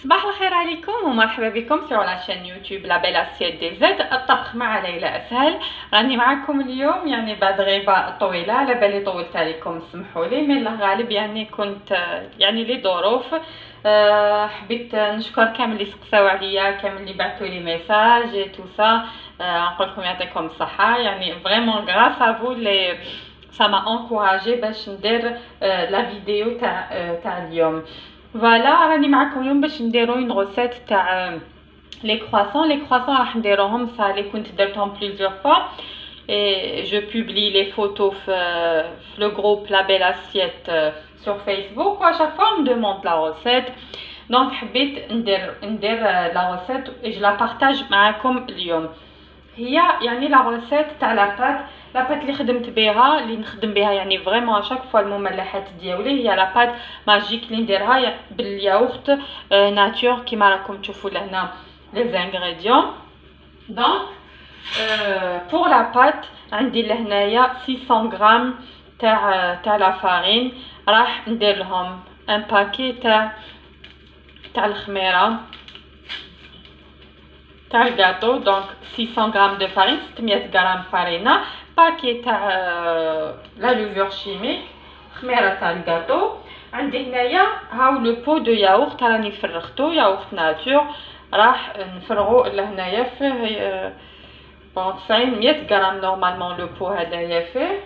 صباح الخير عليكم ومرحبا بكم في على شان يوتيوب لا بيل اسيت دي زد. الطبخ مع ليلى اسهل. راني معكم اليوم يعني بعد غيبه طويله، على بالي طولت عليكم سمحوا لي، من الغالب يعني كنت يعني لظروف. حبيت نشكر كامل اللي سقساو عليا، كامل اللي بعثوا لي ميساج اي تو سا. نقول لكم يعطيكم الصحه، يعني فريمون غراس ا فو لي ça m'a encouragé باش ندير لا فيديو تاع اليوم. فوالا راني معكم اليوم باش نديرو اون غوسيت تاع لي كرواسون راح نديروهم صالي، كنت درتهم بليزيور فوا et je publie les photos في le groupe La Belle Assiette sur Facebook. À chaque fois on me demande la recette, donc حبيت ندير la recette et je la partage معكم اليوم. هي يعني لا روسيت تاع لاباط اللي خدمت بها، اللي نخدم بها يعني فريمون شاك فوا المملحات ديالي، هي لاباط ماجيك اللي نديرها بالياغورت ناتور كيما راكم تشوفوا لهنا لي زانغريديون. دونك بور لاباط عندي لهنايا 600 غرام تاع لا فارين، راح ندير لهم ان باكي تاع الخميره تاع الجاتو. دونك 600 غرام دو فارين، 600 غرام فارينه، باكي تاع لا لوفور شيميك، خميره تاع الجاتو. عندي هنايا هاو لو بو دو ياغورت راني فرغتو، ياغورت ناتور راح نفرغو لهنايا فيه 100 غرام نورمالمون لو بو هدايا فيه.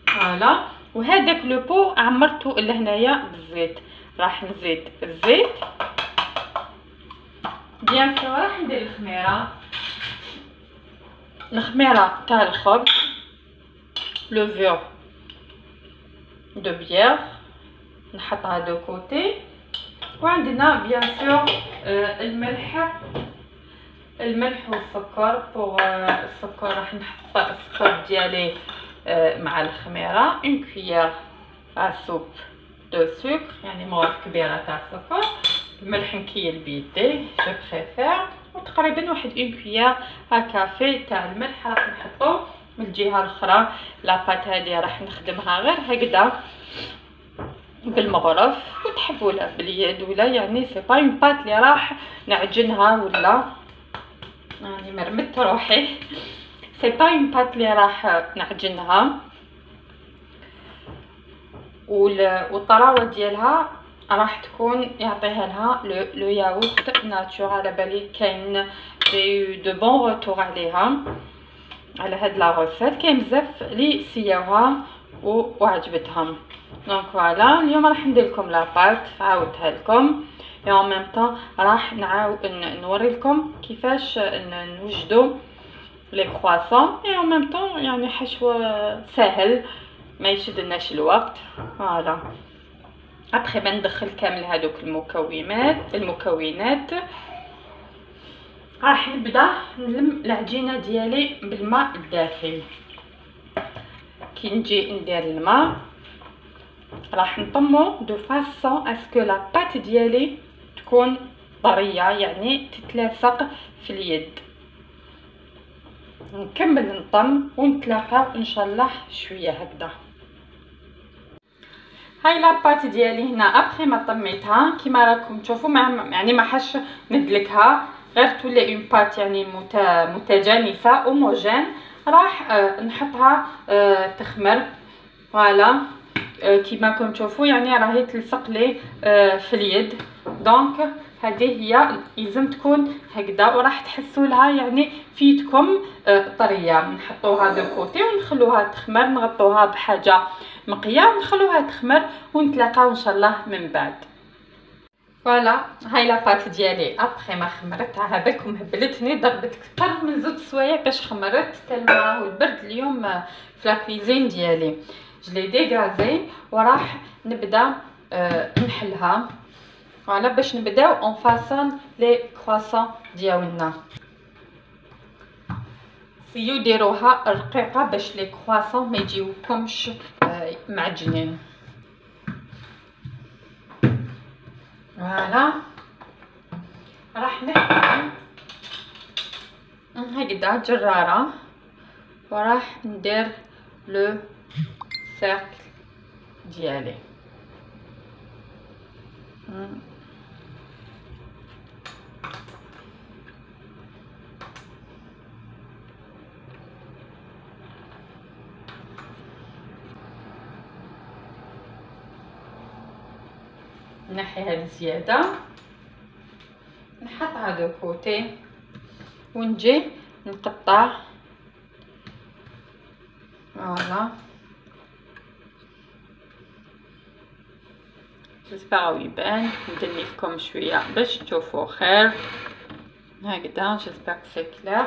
فوالا، وهذاك لو بو عمرتو لهنايا بالزيت، راح نزيد الزيت بيان سور. راح ندير الخميره تاع الخبز، لوفور دو بيير نحطها دو كوتي. وعندنا بيان سور الملح والسكر. بوغ السكر راح نحط السكر ديالي مع الخميره، اون كويير ا سوب دو سكر، يعني مغرف كبيره تاع السكر. الملح نكيل بيدي جو بريفير، وتقريبا واحد اون كويير ا كافي تاع الملح راح نحطو. من الجهه الاخرى لاباط هذه راح نخدمها غير هكذا بالمغرف، وتحبوها باليد ولا يعني سي با اون بات اللي راح نعجنها ولا يعني مرمت روحي، سي با اون بات اللي راح نعجنها. والطراوه ديالها راح تكون يعطيها لها لو ياغورت ناتور. على بالي كاين دو بون روتور عليها على هاد لا روسيت، كاين بزاف لي سياوها وعجبتهم. دونك فوالا اليوم راح ندير لكم لاباط عاودتها لكم، اي ان ميم طون راح نوري لكم كيفاش نوجدوا لي كرواسون، اي ان ميم طون يعني حشو سهل ما يشدناش الوقت. فوالا ابخي ما ندخل كامل هذوك المكونات راح نبدا نلم العجينه ديالي بالماء الدافئ. كي نجي ندير الماء راح نطمو دو فاسون اسكو لا بات ديالي تكون طريه، يعني تتلاصق في اليد. نكمل نطم ونتلاقاو ان شاء الله شويه هكذا. هاي لاباط ديالي هنا ابخي ما طميتها كيما راكم تشوفوا، يعني ما حش ندلكها، غير تولي اون بات يعني متجانسه اوموجين. راح نحطها تخمر. فوالا كيما راكم تشوفوا يعني راهي تلصق لي في اليد. دونك هذه هي لازم تكون هكذا، وراح تحسوا لها يعني في يدكم طريه. نحطوها دو كوتي ونخلوها تخمر، نغطوها بحاجه مقيه ونخلوها تخمر، ونتلاقاو ان شاء الله من بعد. فوالا هاي لاباط ديالي ابخي ما خمرت، على بالكم هبلتني، ضربت اكثر من 2 سوايع باش خمرت، تلمع والبرد اليوم في لاكوزين ديالي. جلي ديغازي وراح نبدا نحلها. فوالا باش نبداو اون فاسون لي كرواسون ديالنا. سيو ديروها رقيقه باش لي كرواسون ما يجيوكمش معجنين. فوالا راح نحكم هكذا جراره، وراح ندير لو سيركل ديالي. نحي هاد الزياده نحطها دو كوتي ونجي نقطع. فوالا جيسبر يبان، ندني لكم شويه باش تشوفوا خير هكذا. جيسبر سي كلير.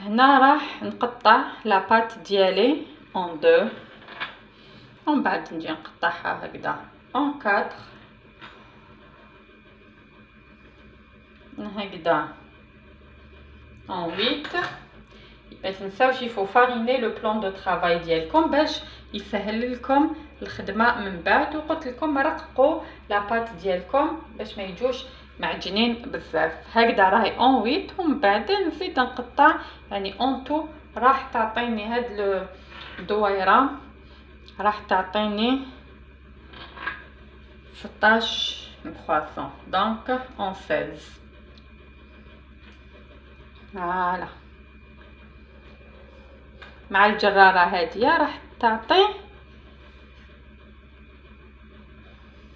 هنا راح نقطع لا بات ديالي اون دو، ومن بعد نجي نقطعها هكذا اون كاتر هكذا اون 8. ما تنساوش يفو فاريني لو بلان دو طرافاي ديالكم باش يسهل لكم الخدمه من بعد. وقلت لكم رققوا لا بات ديالكم باش ما يجوش معجنين بزاف. هكذا راهي اون 8 ومن بعد نزيد نقطع يعني اون تو راح تعطيني هاد الدويره راح تعطيني 16 كرواسون دونك اون 16. فوالا مع الجراره هاديه راح تعطي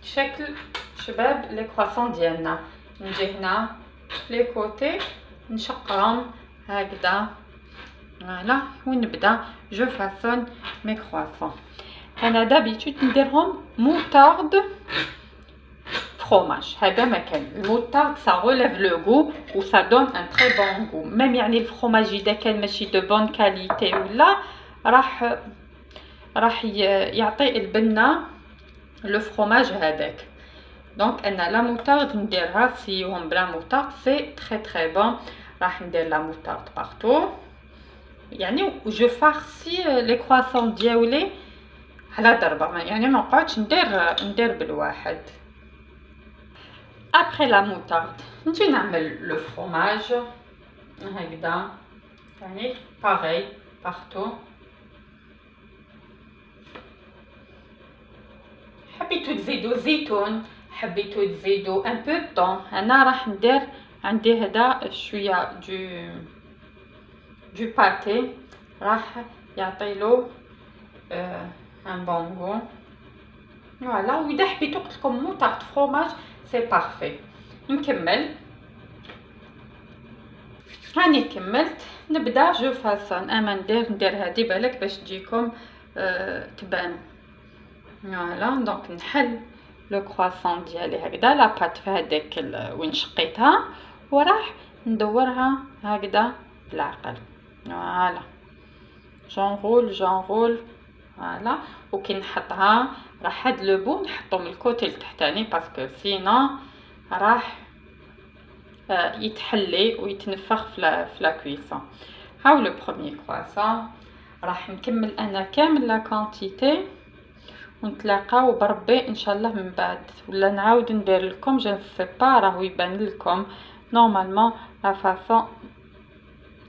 شكل شباب لي كرواسون ديالنا. نجي هنا لي كوتي نشقهم هكذا فوالا ونبدا جو فاسون مي كرواسون. انا دابيتود نديرهم موطارد fromage. هذا ما كان الموطارد سا روليف لو غو و سا دون ان تري بون غو. ميم يعني الفرomage اذا كان ماشي دو بون كاليتي ولا راح يعطي البنه لو فرomage هذاك. دونك انا لا موطارد نديرها سيهم بلا موطارد سي تري بون. راح ندير لا موطارد بارتو يعني جو فارسي لي كرواسون ديالي على ضربه، يعني ما نقعدش ندير بالواحد. ابري لا موطارد نجي نعمل لو فرomage هكذا يعني باغي بارتو. حبيتو تزيدو زيتون، حبيتو تزيدو ان بو طون. انا راح ندير عندي هذا شويه دو باتي راح يعطيلو ان بون غو. فوالا واذا حبيتو قلت لكم موطارد فرomage سي بارفي. نكمل راني كملت نبدا جو فاسون. اما ندير هادي بالك باش تجيكم تبان. فوالا دونك نحل لو كرواسون ديالي هكذا لا بات في هذاك وين شقيتها وراح ندورها هكذا بالعقل. فوالا جونغول فوالا. وكي نحطها راح هاد لو بو نحطو من الكوتي التحتاني باسكو سينو راح يتحلي ويتنفخ في لا كويسون. هاو لو بروميير كرواسون راح نكمل انا كامل لا كونتيتي ونتلاقاو بربي ان شاء الله من بعد، ولا نعاود ندير لكم جو نسي با راهو يبان لكم نورمالمون لا فاصون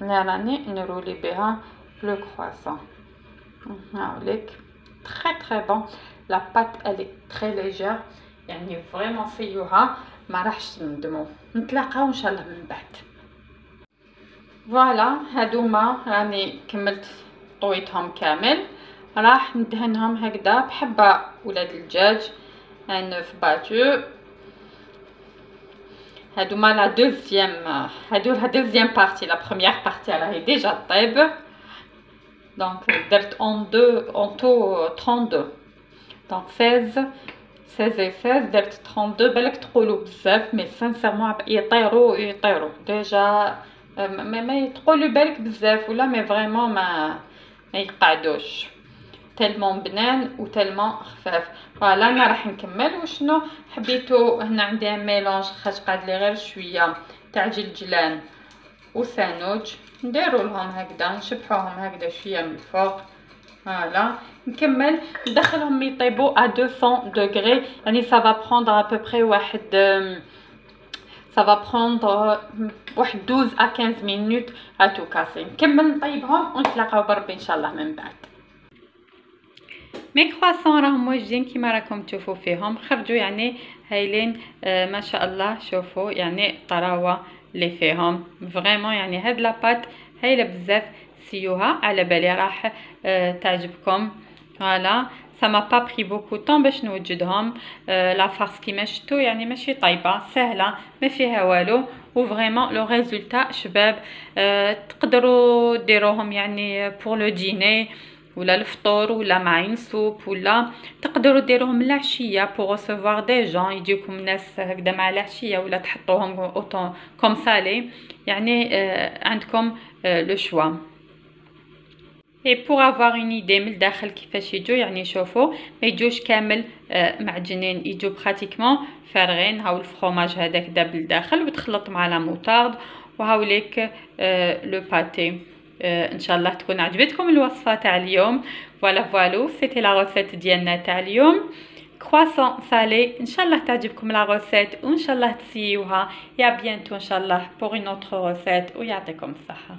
اللي راني نرولي بها لو كرواسون. هاوليك تري بون. لا بات الي تري ليجير يعني فريمون سيوها ما راحش تندموا. نتلاقاو ان شاء الله من بعد. فوالا هادوما راني كملت طويتهم كامل. راح ندهنهم هكذا بحبه ولاد الدجاج ان اوف باتو. هادوما لا دوزيام بارتي. لا بروميير بارتي راهي ديجا طيب. دونك درت اون تو 32 دونك 16 درت 32. بالك تقولوا بزاف مي سانسيرمون يطيروا ديجا ما تقولوا بالك بزاف ولا مي فريمون ما يقعدوش تالمون بنان وتالمون خفاف. فوالا انا راح نكمل. وشنو حبيتو هنا عندي ميلونج خاش قاد لي غير شويه تاع جلجلان وسانوج نديروا لهم هكذا نشبحوهم هكذا شويه من الفوق. فوالا نكمل ندخلهم يطيبوا à 200 degrés يعني ça va prendre à peu près ça va prendre واحد 12 à 15 minutes à tout casser. نكمل نطيبهم ونتلاقاو بربي ان شاء الله من بعد. مي كرواسون راهم واجدين كيما راكم تشوفوا فيهم خرجوا يعني هايلين ما شاء الله. شوفوا يعني طراوه اللي فيهم فريمون يعني هاد لاباط هايله بزاف. سيوها على بالي راح تعجبكم. فوالا ça m'a pas pris beaucoup de temps باش نوجدهم. لا فارس كيما شفتوا يعني ماشي طايبه، سهله ما فيها والو، وفريمون لو ريزولتا شباب. تقدروا ديروهم يعني بور لو ديني ولا الفطور ولا مع عين سوب، ولا تقدروا ديروهم العشيه بور ريسيفوار دي جون، يجيكم ناس هكذا مع العشيه، ولا تحطوهم اوتون كوم سالي، يعني عندكم لو شوا. et pour avoir une idée من الداخل كيفاش يجوا، يعني شوفوا ما يجوش كامل معجنين، يجوا براتيكمون فارغين. هاو الفرomage هذاك داب الداخل وتخلط مع لا موطارد، وهاوليك لو باتي. ان شاء الله تكون عجبتكم الوصفه تاع اليوم. فوالا سيتي لا روسيت ديالنا تاع اليوم، كرواسون سالي. ان شاء الله تعجبكم لا روسيت، وان شاء الله تسيوها. يا بيانتو ان شاء الله بور اون اوتر روسيت، ويعطيكم الصحه.